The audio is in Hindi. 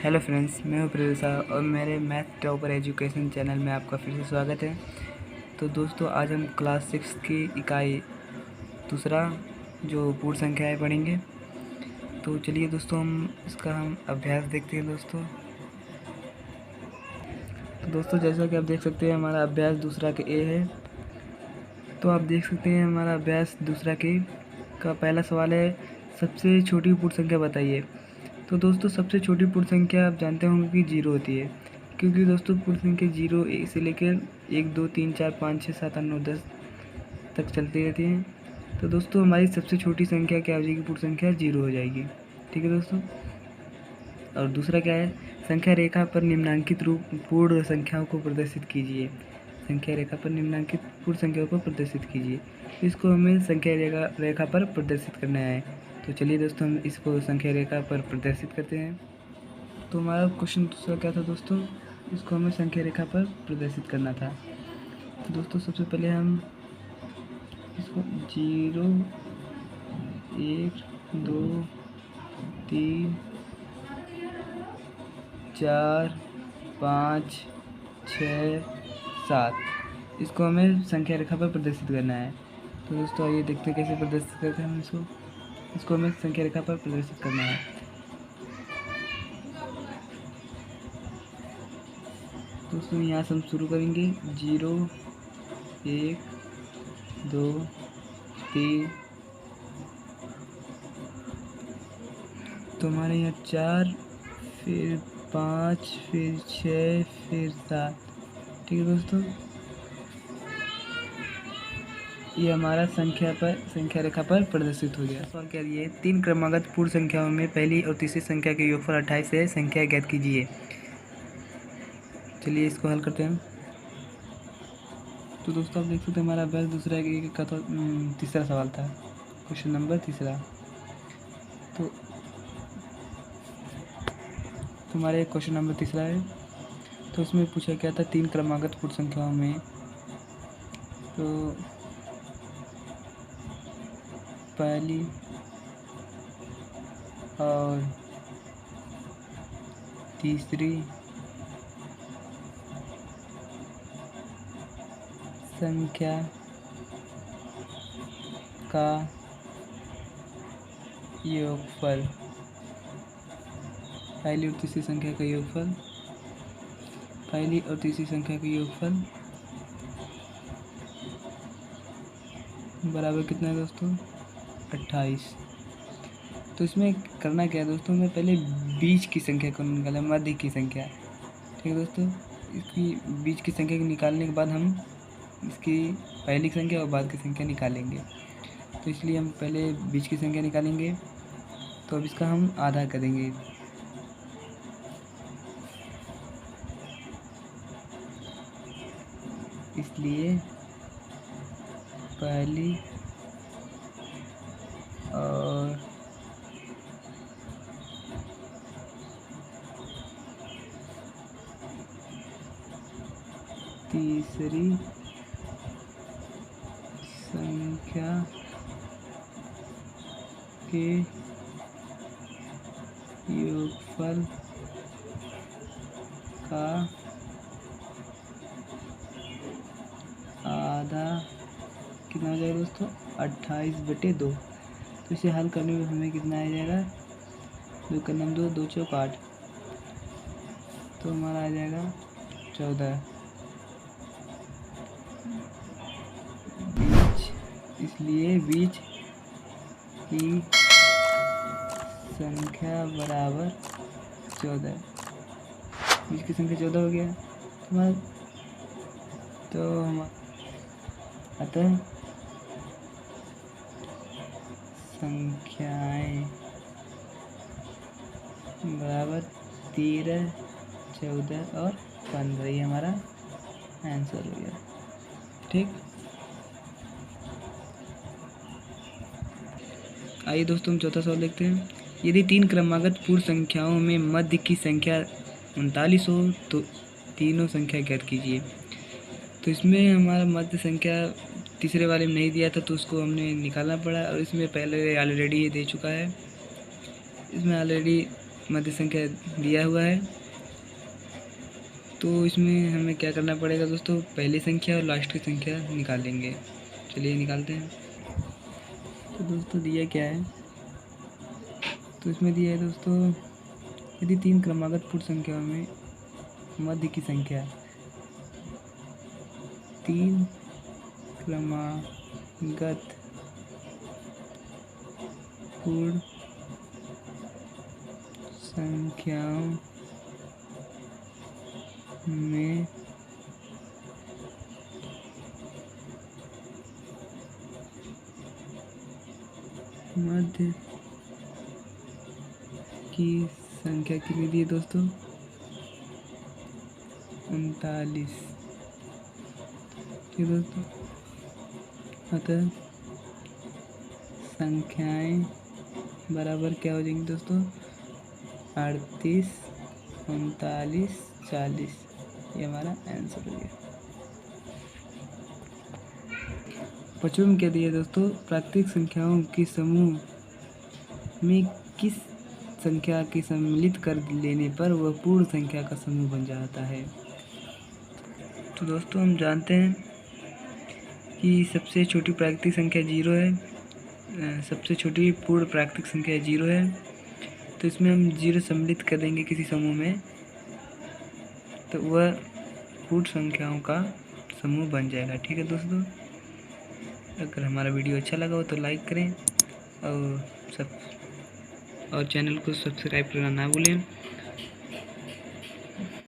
हेलो फ्रेंड्स, मैं हूं प्रवेशा और मेरे मैथ टॉपर एजुकेशन चैनल में आपका फिर से स्वागत है। तो दोस्तों, आज हम क्लास 6 की इकाई दूसरा जो पूर्ण संख्याएं पढ़ेंगे। तो चलिए दोस्तों, हम अभ्यास देखते हैं दोस्तों। तो दोस्तों, जैसा कि आप देख सकते हैं, हमारा अभ्यास दूसरा के ए है। तो आप देख सकते हैं हमारा अभ्यास दूसरा के का पहला सवाल है, सबसे छोटी पूर्ण संख्या बताइए। तो दोस्तों, सबसे छोटी पूर्ण संख्या आप जानते होंगे कि जीरो होती है, क्योंकि दोस्तों पूर्ण संख्या जीरो से लेकर 1 2 3 4 5 6 7 8 9 10 तक चलती रहती हैं। तो दोस्तों, हमारी सबसे छोटी संख्या क्या हो जाएगी? पूर्ण संख्या जीरो हो जाएगी। ठीक है दोस्तों। और दूसरा क्या है, संख्या रेखा पर निम्नांकित रूप पूर्ण संख्याओं को प्रदर्शित कीजिए। संख्या रेखा पर निम्नांकित पूर्ण संख्याओं को प्रदर्शित कीजिए। इसको हमें संख्या रेखा पर प्रदर्शित करना है। तो चलिए दोस्तों, हम इसको संख्या रेखा पर प्रदर्शित करते हैं। तो हमारा क्वेश्चन दूसरा क्या था दोस्तों? इसको हमें संख्या रेखा पर प्रदर्शित करना था। तो दोस्तों, सबसे पहले हम इसको 0 1 2 3 4 5 6 7 इसको हमें संख्या रेखा पर प्रदर्शित करना है। तो दोस्तों, आइए देखते हैं कैसे प्रदर्शित करते हैं हम इसको हमें संख्या रेखा पर प्रदर्शित करना है। दोस्तों, यहाँ से हम शुरू करेंगे 0 1 2 3। तो हमारे यहाँ 4, फिर 5, फिर 6, फिर 7। ठीक है दोस्तों, ये हमारा संख्या रेखा पर प्रदर्शित हो गया। सवाल क्या दिए? 3 क्रमागत पूर्ण संख्याओं में पहली और तीसरी संख्या के योगफल 28 है, संख्या ज्ञात कीजिए। चलिए इसको हल करते हैं। तो दोस्तों, आप देख सकते हैं हमारा अभ्यास दूसरा का तो तीसरा सवाल था, क्वेश्चन नंबर तीसरा। तो हमारे क्वेश्चन नंबर तीसरा है। तो उसमें पूछा क्या था? 3 क्रमागत पूर्ण संख्याओं में तो पहली और तीसरी संख्या का योगफल, पहली और तीसरी संख्या का योगफल, पहली और तीसरी संख्या का योगफल बराबर कितना है दोस्तों? 28। तो इसमें करना क्या है दोस्तों? हमें पहले बीच की संख्या को निकालना, मध्य की संख्या। ठीक है दोस्तों, इसकी बीच की संख्या को निकालने के बाद हम इसकी पहली संख्या और बाद की संख्या निकालेंगे। तो इसलिए हम पहले बीच की संख्या निकालेंगे। तो अब इसका हम आधा करेंगे। इसलिए पहली और तीसरी संख्या के योगफल का आधा कितना हो जाएगा दोस्तों? 28/2। तो इसे हल करने में हमें कितना आ जाएगा? 2 का नाम 2, 2 चौक 8। तो हमारा आ जाएगा 14। बीच, इसलिए बीच की संख्या बराबर 14। बीच की संख्या 14 हो गया। तो हम अतः संख्याएं बराबर 13, 14 और 15। ये हमारा आंसर हो गया। ठीक, आइए दोस्तों, हम चौथा सवाल देखते हैं। यदि 3 क्रमागत पूर्ण संख्याओं में मध्य की संख्या 39 हो तो तीनों संख्या ज्ञात कीजिए। तो इसमें हमारा मध्य संख्या तीसरे वाले में नहीं दिया था, तो उसको हमने निकालना पड़ा। और इसमें पहले ऑलरेडी ये दे चुका है, इसमें ऑलरेडी मध्य संख्या दिया हुआ है। तो इसमें हमें क्या करना पड़ेगा दोस्तों, पहली संख्या और लास्ट की संख्या निकालेंगे। चलिए निकालते हैं। तो दोस्तों दिया क्या है, तो इसमें दिया है दोस्तों, यदि 3 क्रमागत पूर्ण संख्याओं में मध्य की संख्या 3 क्रमागत पूर्ण संख्याओं में मध्य की संख्या कितनी दी है दोस्तों, 39। ठीक दोस्तों, अतः संख्याएं बराबर क्या हो जाएंगी दोस्तों, 38, 39, 40। ये हमारा आंसर हो गया। पांचवें में क्या दिया दोस्तों, प्राकृतिक संख्याओं के समूह में किस संख्या के सम्मिलित कर लेने पर वह पूर्ण संख्या का समूह बन जाता है। तो दोस्तों हम जानते हैं कि सबसे छोटी प्राकृतिक संख्या 0 है, सबसे छोटी पूर्ण प्राकृतिक संख्या 0 है। तो इसमें हम 0 सम्मिलित कर देंगे किसी समूह में, तो वह पूर्ण संख्याओं का समूह बन जाएगा। ठीक है दोस्तों, अगर हमारा वीडियो अच्छा लगा हो तो लाइक करें और चैनल को सब्सक्राइब करना ना भूलें।